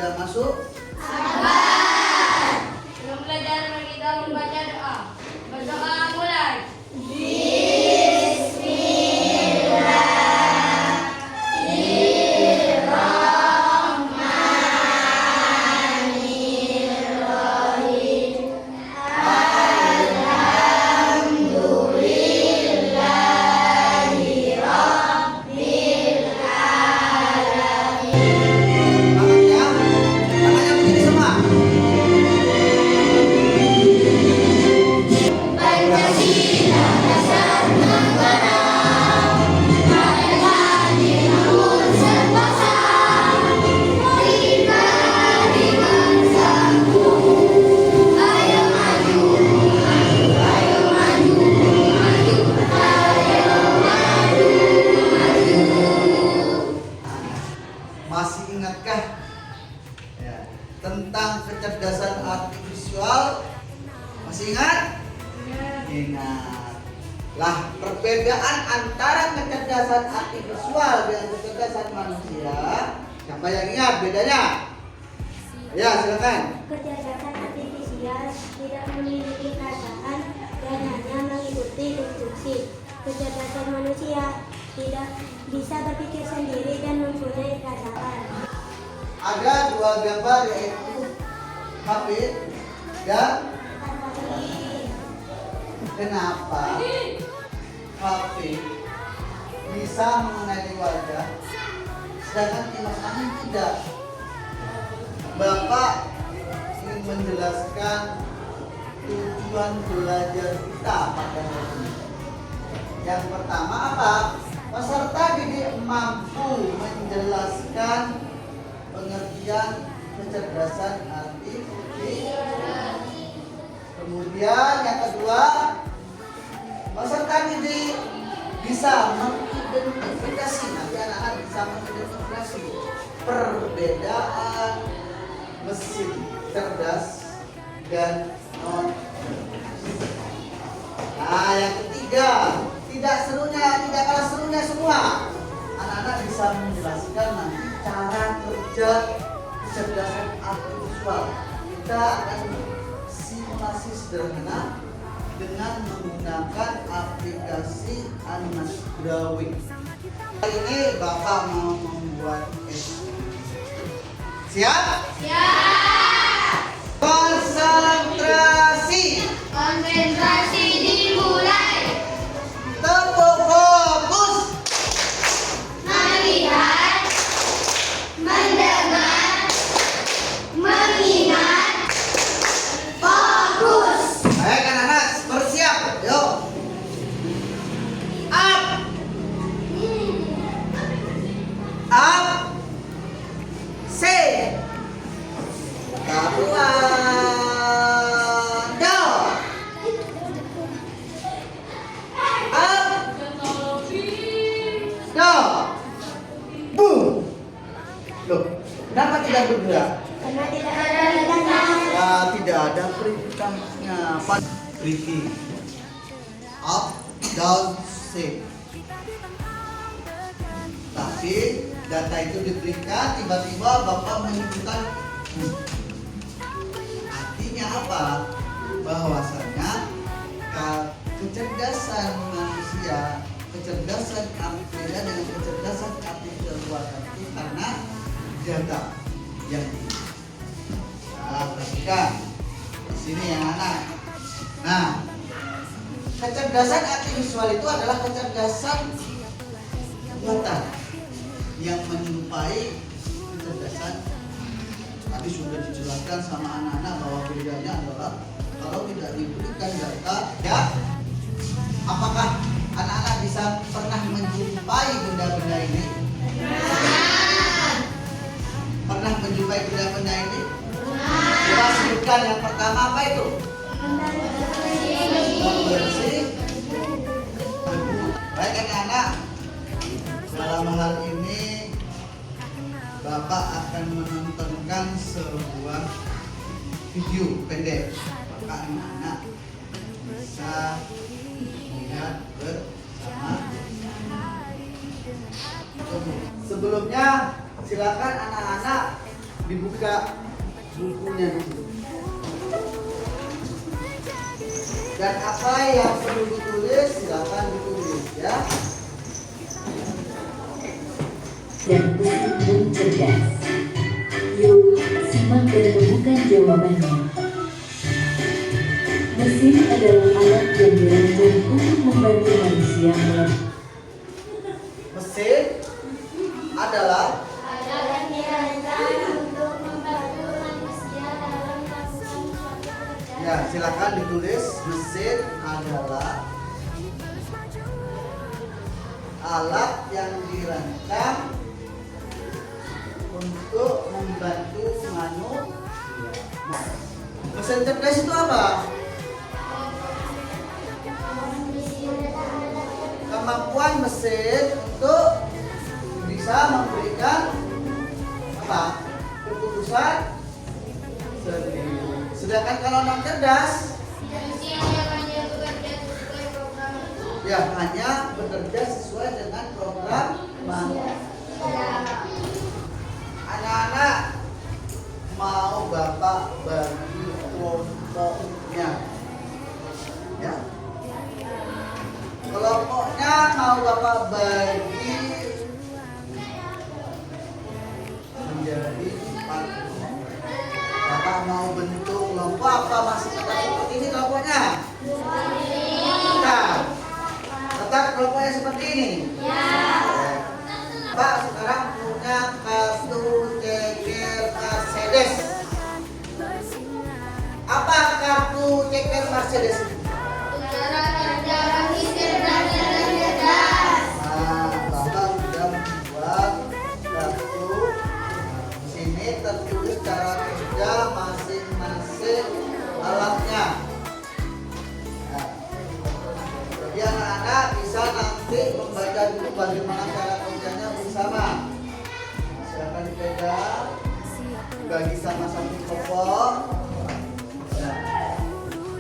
sudah masuk? Sabar. Sebelum belajar kita membaca doa. Berdoa mulai. Masih ingatkah ya, tentang kecerdasan artifisial? Masih ingat? Ingat. Lah, perbedaan antara kecerdasan artifisial dengan kecerdasan manusia, siapa yang ingat bedanya? Ya, silakan. Kecerdasan artifisial tidak memiliki perasaan dan hanya mengikuti instruksi. Kecerdasan manusia tidak bisa berpikir sendiri dan mempunyai perasaan. Ada dua gambar yaitu HP dan kenapa HP bisa mengenali wajah sedangkan kipas angin tidak? Bapak ingin menjelaskan tujuan belajar kita pada hari ini. Yang pertama apa? Peserta didik mampu menjelaskan pengertian kecerdasan artifisial. Kemudian yang kedua, peserta didik bisa mengidentifikasi, nanti anak-anak bisa mengidentifikasi perbedaan mesin cerdas dan non. Nah, yang ketiga, tidak kalah serunya semua, anak-anak bisa menjelaskan nanti cara kerja kecerdasan artifisial. Kita akan simulasi sederhana dengan menggunakan aplikasi Animas Drawing. Kali ini Bapak mau membuat siap? Siap. Konsentrasi. Konsentrasi dimulai. Tepuk fokus. Melihat, mendengar, mengingat, fokus. Baik anak-anak, bersiap. Yuk. Up. Up. Say. Kapuan. Down. Up. Down. Boom. Loh, kenapa tidak bergerak? Karena tidak ada perintahnya. Ya, tidak ada perintahnya. Breathing. Up, down, shift. Tapi data itu diberikan, tiba-tiba Bapak menyebutkan artinya apa? Bahwasanya kecerdasan manusia, kecerdasan artifisial dengan kecerdasan artifisial buatan itu karena data yang tinggi. Nah, perhatikan di sini ya anak. Nah, kecerdasan artifisial itu adalah kecerdasan buatan yang menyerupai kecerdasan. Tadi sudah dijelaskan sama anak-anak bahwa bedanya adalah kalau tidak diberikan data, ya, apakah anak-anak bisa pernah menjumpai benda-benda ini? Pernah menjumpai benda-benda ini? Coba sebutkan yang pertama apa itu? Membersih. Baik anak-anak, dalam hal ini Bapak akan menontonkan sebuah video pendek. Maka anak-anak bisa melihat bersama. Sebelumnya silakan anak-anak dibuka bukunya dulu. Dan apa yang perlu ditulis silakan ditulis ya. Dan untuk cerdas. Yuk, simak dan temukan jawabannya. Mesin adalah alat yang dirancang untuk membantu manusia Mesin adalah Alat dirancang untuk membantu manusia dalam melakukan suatu pekerjaan. ya, silakan ditulis. Mesin adalah alat yang dirancang untuk membantu manusia. Mesin cerdas itu apa? Kemampuan mesin untuk bisa memberikan apa? Keputusan sendiri. Sedangkan kalau non cerdas, Mesin yang hanya bekerja sesuai program. ya hanya bekerja sesuai dengan program manusia. Anak-anak mau bapak bagi kelompoknya, ya. Kelompoknya mau bapak bagi menjadi 4 kelompok. Bapak mau bentuk kelompok apa masih tetap seperti ini kelompoknya? Nah, tetap kelompoknya seperti ini. Pak sekarang punya kartu ceker Mercedes. Apa kartu ceker Mercedes ini? Cara kerja mesin dan cerdas. Nah, Bapak sudah membuat kartu. Di sini tertulis cara kerja masing-masing alatnya. Nah, jadi anak-anak bisa nanti membaca dulu bagaimana cara kerjanya bersama. Silakan dipegang, dibagi sama satu kelompok. Nah,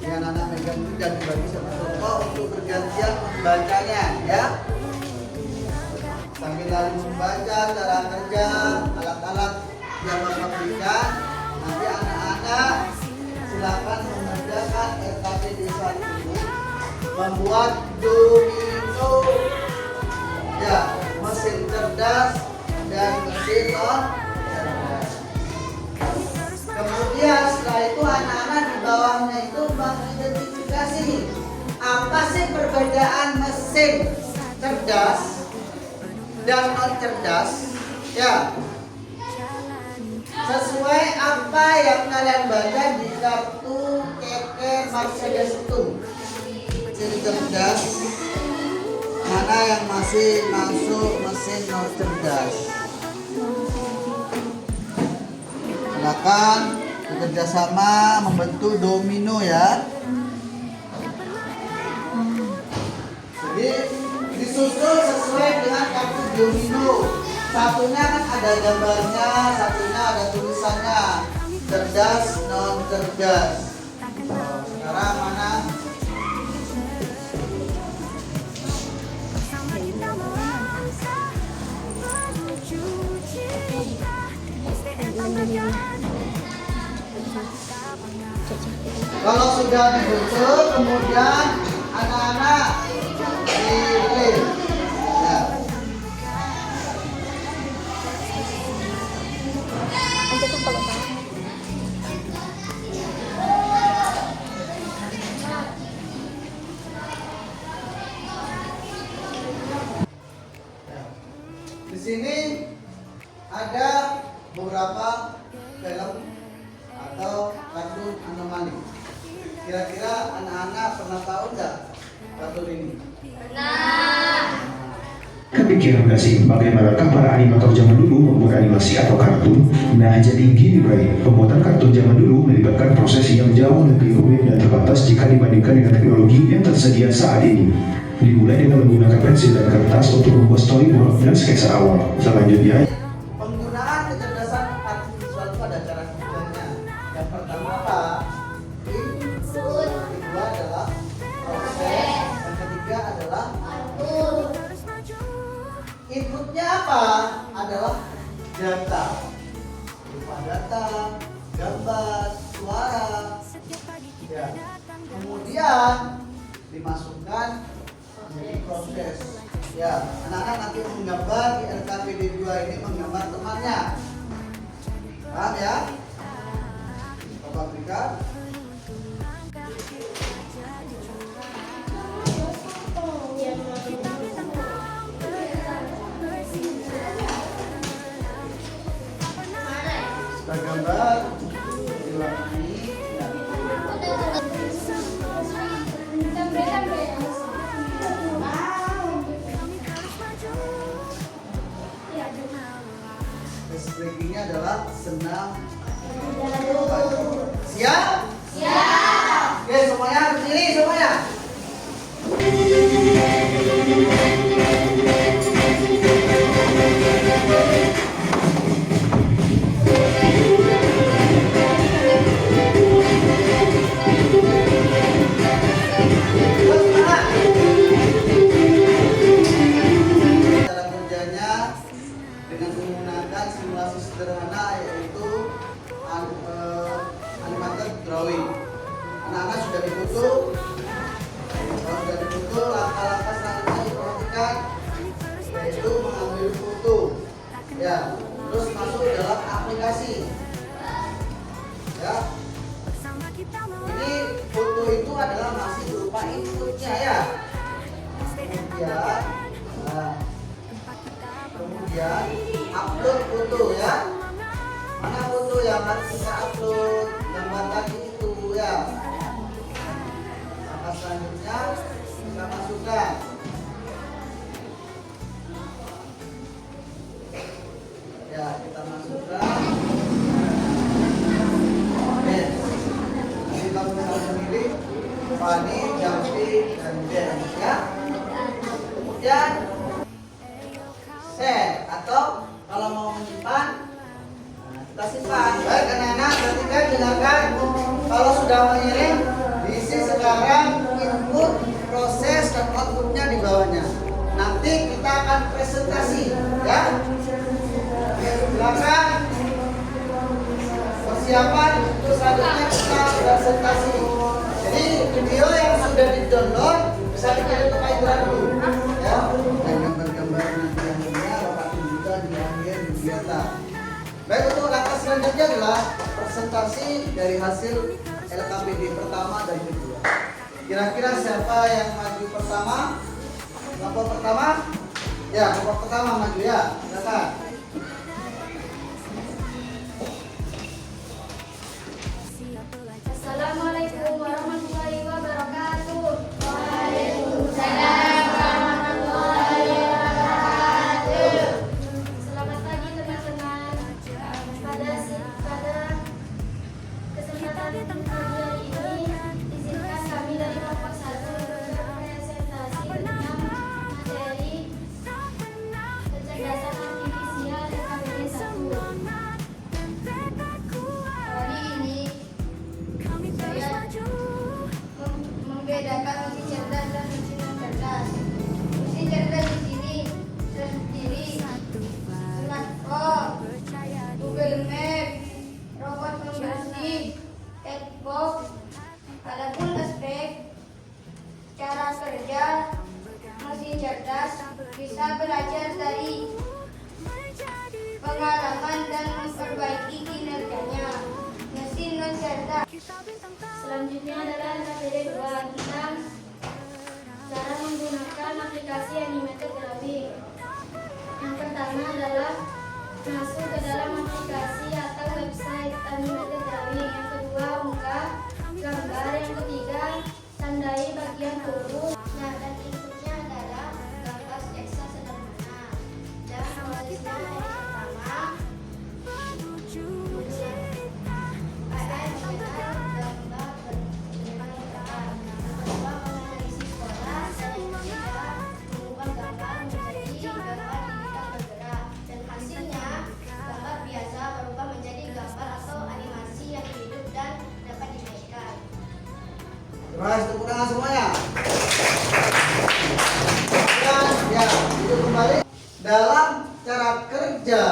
ya anak-anak pegang dulu dan dibagi sama kelompok untuk bergantian membacanya, ya. Sambil lalu membaca cara kerja alat-alat yang Bapak berikan, nanti anak-anak silakan mengerjakan RKPD 1 membuat domino, ya, mesin cerdas dan mesin non cerdas. Kemudian setelah itu anak-anak di bawahnya itu mengidentifikasi apa sih perbedaan mesin cerdas dan non cerdas, ya, sesuai apa yang kalian baca di kartu ceker Mercedes itu. Mesin cerdas mana yang masih masuk mesin non cerdas. Silakan bekerja sama membentuk domino, ya. Jadi disusun sesuai dengan kartu domino. Satunya kan ada gambarnya, satunya ada tulisannya. Cerdas, non cerdas. Sekarang mana? Kalau sudah dibentuk, kemudian anak-anak pilih. Ya. Di sini ada beberapa film atau kartun anomali. Kira-kira anak-anak pernah tahu nggak kartun ini? Kepikiran gak sih bagaimanakah para animator zaman dulu membuat animasi atau kartun? Nah, jadi gini Bray, pembuatan kartun zaman dulu melibatkan proses yang jauh lebih rumit dan terbatas jika dibandingkan dengan teknologi yang tersedia saat ini. Dimulai dengan menggunakan pensil dan kertas untuk membuat storyboard dan sketsa awal. Selanjutnya, Penggunaan kecerdasan artifisial itu ada cara kerjanya. Yang pertama apa? Input. Yang kedua adalah proses. Yang ketiga adalah output. Inputnya apa? Adalah data. Pada dimasukkan menjadi proses. Ya, anak-anak nanti menggambar di LKPD 2 ini menggambar temannya. Paham ya? Bapak berikan. Kita gambar di warna ini. Ini adalah senam. Siap? Siap. Oke, semuanya berdiri semuanya. Cara kerjanya dengan menggunakan simulasi sederhana, yaitu animated drawing. Anak-anak sudah difoto. Kalau sudah difoto, langkah-langkah selanjutnya diperhatikan, yaitu mengambil foto. Ya, terus masuk dalam aplikasi. Ya, ini foto itu adalah masih berupa inputnya ya. Kemudian upload foto ya. Mana foto yang harus kita upload? Gambar tadi itu ya. Langkah selanjutnya kita masukkan. Ya, kita masukkan. Oke. Nanti kamu bisa memilih Fani, Jampi, dan Jen ya. Kemudian share, atau kalau mau menyimpan, kita simpan. Baik anak-anak, perhatikan, dengarkan. Kalau sudah mengirim, diisi sekarang input, proses, dan outputnya di bawahnya. Nanti kita akan presentasi ya. Silakan persiapan untuk selanjutnya kita presentasi. Jadi video yang sudah di-download bisa dikirim ke Pak Indra dulu ya. Dan gambar-gambar nanti yang lainnya Bapak tunjukkan di akhir kegiatan. Baik, untuk langkah selanjutnya adalah presentasi dari hasil LKPD pertama dan kedua. Kira-kira siapa yang maju pertama? Kelompok pertama? Ya, kelompok pertama maju ya. Silakan. Assalamualaikum warahmatullahi wabarakatuh. Waalaikumsalam warahmatullahi wabarakatuh. Selamat pagi teman-teman. Pada kesempatan hari ini, izinkan kami dari kelompok 1 berpresentasi tentang materi kecerdasan artifisial LKPD 1. Hari ini saya membedakan mesin cerdas dan mesin non cerdas. Mesin cerdas di sini terdiri smartphone, Google Map, robot pembersih, chatbot. Adapun aspek cara kerja mesin cerdas bisa belajar dari pengalaman dan memperbaiki kinerjanya. Mesin non cerdas. Selanjutnya adalah LKPD 2 tentang cara menggunakan aplikasi animated drawing. Yang pertama adalah masuk ke dalam aplikasi atau website animated drawing. Yang kedua, unggah gambar. Yang ketiga, tandai bagian huruf. Nah, dan inputnya adalah gambar sketsa sederhana. Dan prosesnya yang pertama, Terima kasih, tepuk tangan semuanya. Dan ya, itu kembali dalam cara kerja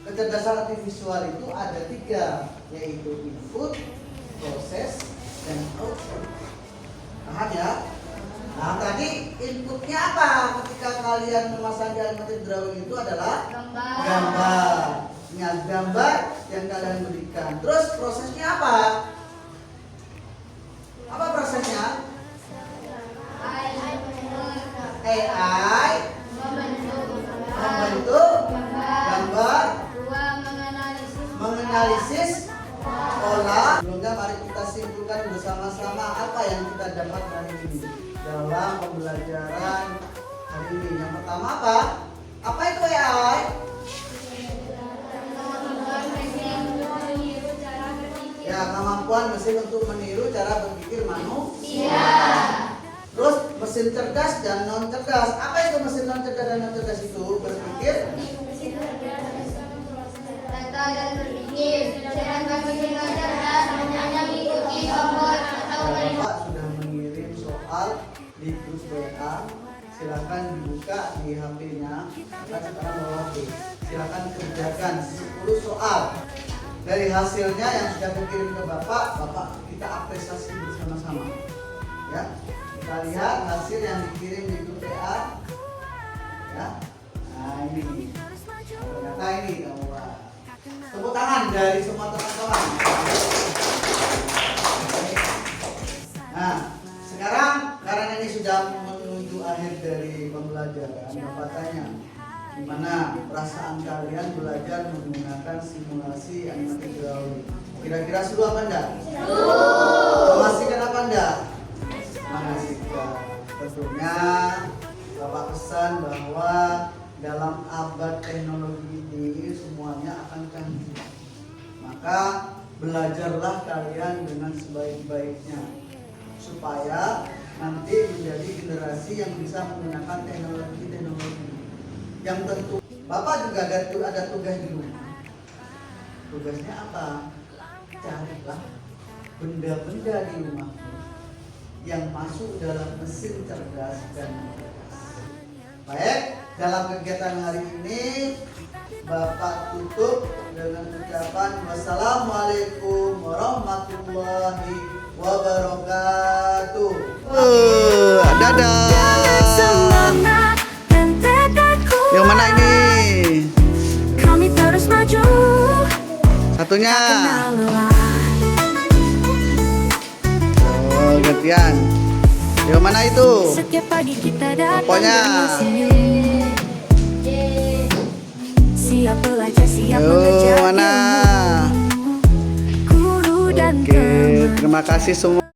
kecerdasan artifisial itu ada 3, yaitu input, proses, dan output. Paham ya? Nah, tadi inputnya apa ketika kalian memasang di animated drawing itu adalah gambar. Ingat, gambar yang kalian berikan. Terus prosesnya apa? Apa prosesnya? AI membentuk gambar, menganalisis pola. Sebelumnya mari kita simpulkan bersama-sama apa yang kita dapat hari ini dalam pembelajaran hari ini. Yang pertama apa? Apa itu AI? Ya, kemampuan mesin untuk meniru cara berpikir manusia. Terus mesin cerdas dan non cerdas. Apa itu mesin non cerdas dan non cerdas itu? Berpikir data dan berpikir. Sedangkan mesin non cerdas hanya mengikuti tombol atau Bapak sudah mengirim soal di grup WA. Silakan dibuka di HP-nya. Kita sekarang bawa HP. Silakan kerjakan 10 soal. Dari hasilnya yang sudah dikirim ke Bapak, Bapak kita apresiasi bersama-sama. Ya, kita lihat hasil yang dikirim di grup WA. Ya, nah ini. Ternyata ini kamu. Tepuk tangan dari semua teman-teman. Nah, sekarang karena ini sudah menuju akhir dari pembelajaran, Bapak tanya, gimana perasaan kalian belajar menggunakan simulasi animated drawing? Kira-kira seru apa enggak? Mengasihkan apa enggak? Mengasihkan. Tentunya Bapak pesan bahwa dalam abad teknologi ini semuanya akan canggih. Maka belajarlah kalian dengan sebaik-baiknya supaya nanti menjadi generasi yang bisa menggunakan teknologi yang tentu. Bapak juga ada tugas di rumah. Tugasnya apa? Carilah benda-benda di rumah yang masuk dalam mesin cerdas dan cerdas. Baik, dalam kegiatan hari ini Bapak tutup dengan ucapan wassalamualaikum warahmatullahi wabarakatuh. Dadah. Yang mana ini? Kami terus maju. Satunya. Oh, gantian. Yang mana itu? Setiap pagi kita datang Pokoknya. Siap belajar, siap Yo, mengejar mana? ilmu. Guru dan Oke, terima kasih semua.